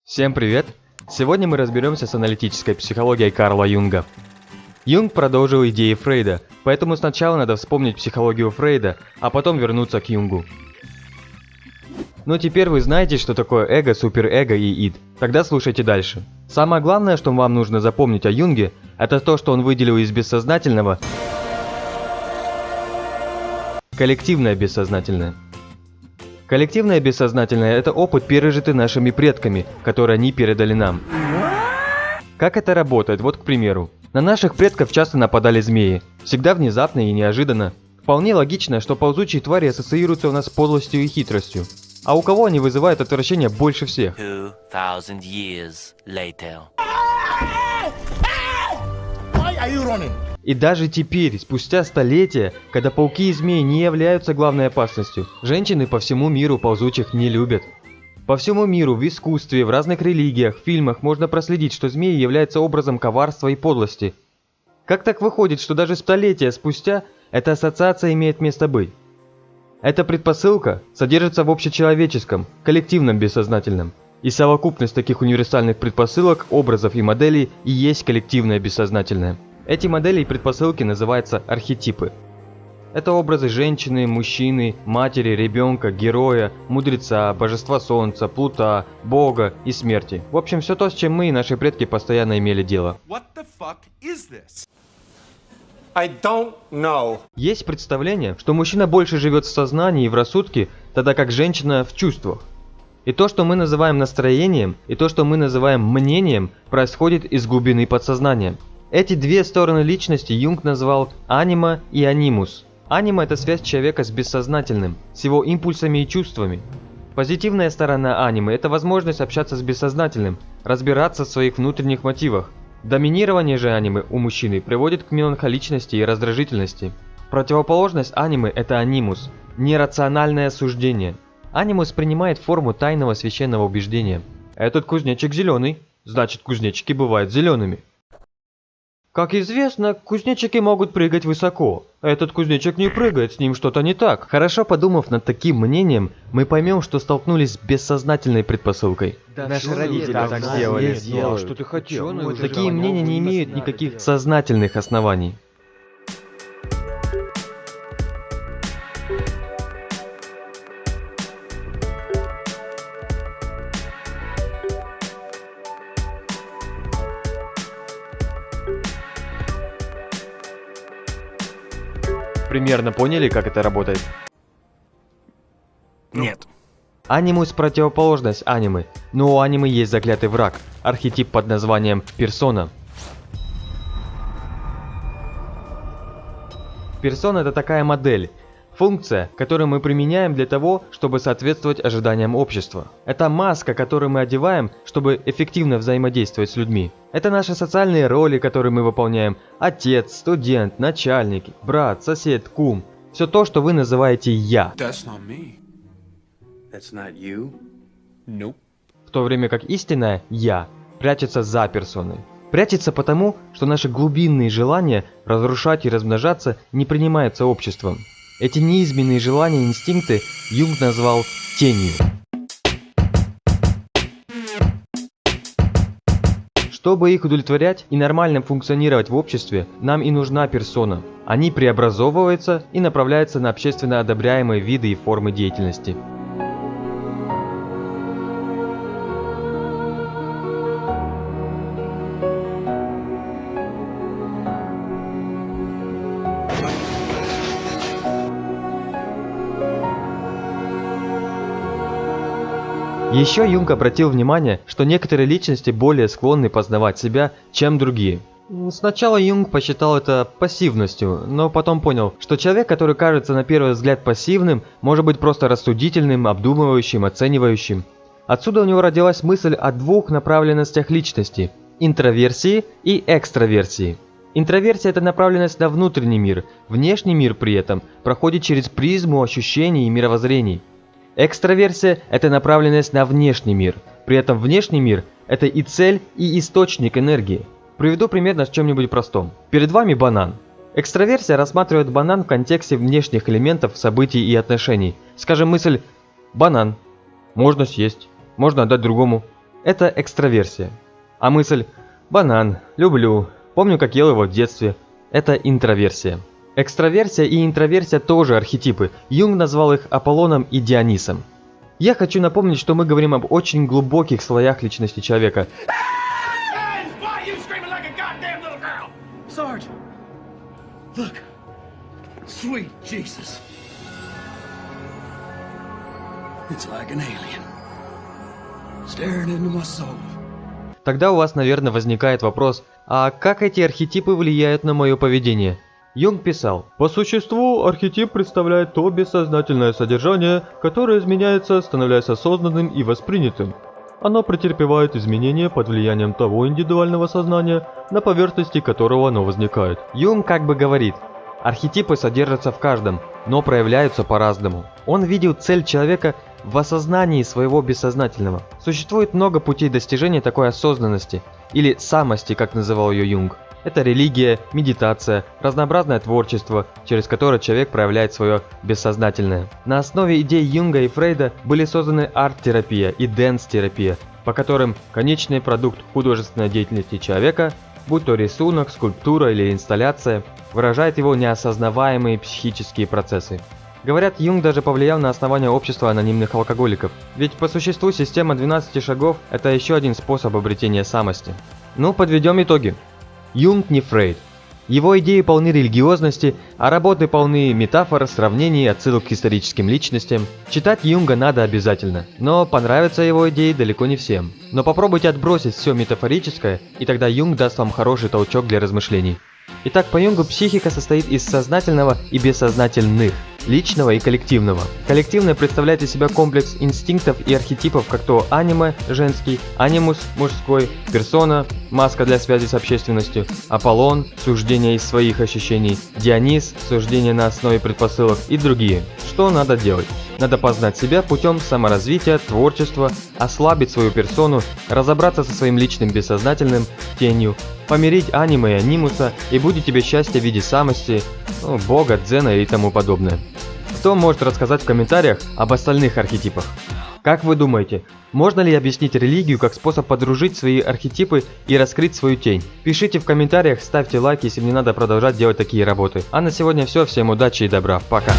Всем привет! Сегодня мы разберемся с аналитической психологией Карла Юнга. Юнг продолжил идеи Фрейда, поэтому сначала надо вспомнить психологию Фрейда, а потом вернуться к Юнгу. Ну теперь вы знаете, что такое эго, суперэго и ид. Тогда слушайте дальше. Самое главное, что вам нужно запомнить о Юнге, это то, что он выделил из бессознательного коллективное бессознательное. Коллективное бессознательное – это опыт, пережитый нашими предками, который они передали нам. Как это работает? Вот, к примеру. На наших предков часто нападали змеи. Всегда внезапно и неожиданно. Вполне логично, что ползучие твари ассоциируются у нас с подлостью и хитростью. А у кого они вызывают отвращение больше всех? 2000 years later. Why are you running? И даже теперь, спустя столетия, когда пауки и змеи не являются главной опасностью, женщины по всему миру ползучих не любят. По всему миру, в искусстве, в разных религиях, фильмах можно проследить, что змеи являются образом коварства и подлости. Как так выходит, что даже столетия спустя эта ассоциация имеет место быть? Эта предпосылка содержится в общечеловеческом, коллективном бессознательном. И совокупность таких универсальных предпосылок, образов и моделей и есть коллективное бессознательное. Эти модели и предпосылки называются архетипы. Это образы женщины, мужчины, матери, ребенка, героя, мудреца, божества солнца, плута, бога и смерти. В общем, все то, с чем мы и наши предки постоянно имели дело. What the fuck is this? I don't know. Есть представление, что мужчина больше живет в сознании и в рассудке, тогда как женщина в чувствах. И то, что мы называем настроением, и то, что мы называем мнением, происходит из глубины подсознания. Эти две стороны личности Юнг назвал анима и анимус. Анима – это связь человека с бессознательным, с его импульсами и чувствами. Позитивная сторона анимы – это возможность общаться с бессознательным, разбираться в своих внутренних мотивах. Доминирование же анимы у мужчины приводит к меланхоличности и раздражительности. Противоположность анимы – это анимус – нерациональное суждение. Анимус принимает форму тайного священного убеждения. Этот кузнечик зеленый, значит кузнечики бывают зелеными. Как известно, кузнечики могут прыгать высоко. Этот кузнечик не прыгает, с ним что-то не так. Хорошо подумав над таким мнением, мы поймем, что столкнулись с бессознательной предпосылкой. Наши родители так сделали. Что ты хотел? Такие мнения не имеют никаких сознательных оснований. Примерно поняли, как это работает? Нет. Анимус – противоположность анимы, но у анимы есть заклятый враг, архетип под названием персона. Персона – это такая модель, функция, которую мы применяем для того, чтобы соответствовать ожиданиям общества. Это маска, которую мы одеваем, чтобы эффективно взаимодействовать с людьми. Это наши социальные роли, которые мы выполняем. Отец, студент, начальник, брат, сосед, кум. Все то, что вы называете «я». That's not me. That's not you. Nope. В то время как истинное «я» прячется за персоной. Прячется потому, что наши глубинные желания разрушать и размножаться не принимаются обществом. Эти неизменные желания и инстинкты Юнг назвал тенью. Чтобы их удовлетворять и нормально функционировать в обществе, нам и нужна персона. Они преобразовываются и направляются на общественно одобряемые виды и формы деятельности. Еще Юнг обратил внимание, что некоторые личности более склонны познавать себя, чем другие. Сначала Юнг посчитал это пассивностью, но потом понял, что человек, который кажется на первый взгляд пассивным, может быть просто рассудительным, обдумывающим, оценивающим. Отсюда у него родилась мысль о двух направленностях личности – интроверсии и экстраверсии. Интроверсия – это направленность на внутренний мир, внешний мир при этом проходит через призму ощущений и мировоззрений. Экстраверсия – это направленность на внешний мир, при этом внешний мир – это и цель, и источник энергии. Приведу пример на чем-нибудь простом. Перед вами банан. Экстраверсия рассматривает банан в контексте внешних элементов, событий и отношений. Скажем, мысль «банан». Можно съесть, можно отдать другому. Это экстраверсия. А мысль «банан, люблю, помню, как ел его в детстве» – это интроверсия. Экстраверсия и интроверсия тоже архетипы. Юнг назвал их Аполлоном и Дионисом. Я хочу напомнить, что мы говорим об очень глубоких слоях личности человека. Sarge, look, sweet Jesus. It's like an alien staring into my soul. Тогда у вас, наверное, возникает вопрос, а как эти архетипы влияют на мое поведение? Юнг писал: «По существу архетип представляет то бессознательное содержание, которое изменяется, становясь осознанным и воспринятым. Оно претерпевает изменения под влиянием того индивидуального сознания, на поверхности которого оно возникает». Юнг как бы говорит, архетипы содержатся в каждом, но проявляются по-разному. Он видел цель человека в осознании своего бессознательного. Существует много путей достижения такой осознанности, или самости, как называл ее Юнг. Это религия, медитация, разнообразное творчество, через которое человек проявляет свое бессознательное. На основе идей Юнга и Фрейда были созданы арт-терапия и дэнс-терапия, по которым конечный продукт художественной деятельности человека, будь то рисунок, скульптура или инсталляция, выражает его неосознаваемые психические процессы. Говорят, Юнг даже повлиял на основание общества анонимных алкоголиков. Ведь по существу система 12 шагов – это еще один способ обретения самости. Ну, подведем итоги. Юнг не Фрейд. Его идеи полны религиозности, а работы полны метафор, сравнений, отсылок к историческим личностям. Читать Юнга надо обязательно, но понравятся его идеи далеко не всем. Но попробуйте отбросить все метафорическое, и тогда Юнг даст вам хороший толчок для размышлений. Итак, по Юнгу психика состоит из сознательного и бессознательных, личного и коллективного. Коллективное представляет из себя комплекс инстинктов и архетипов, как то аниме – женский, анимус – мужской, персона – маска для связи с общественностью, Аполлон – суждение из своих ощущений, Дионис – суждение на основе предпосылок и другие. Что надо делать? Надо познать себя путем саморазвития, творчества, ослабить свою персону, разобраться со своим личным бессознательным, тенью, помирить аниме и анимуса, и будет тебе счастье в виде самости, бога, дзена и тому подобное. Кто может рассказать в комментариях об остальных архетипах? Как вы думаете, можно ли объяснить религию как способ подружить свои архетипы и раскрыть свою тень? Пишите в комментариях, ставьте лайки, если мне надо продолжать делать такие работы. А на сегодня все, всем удачи и добра, пока!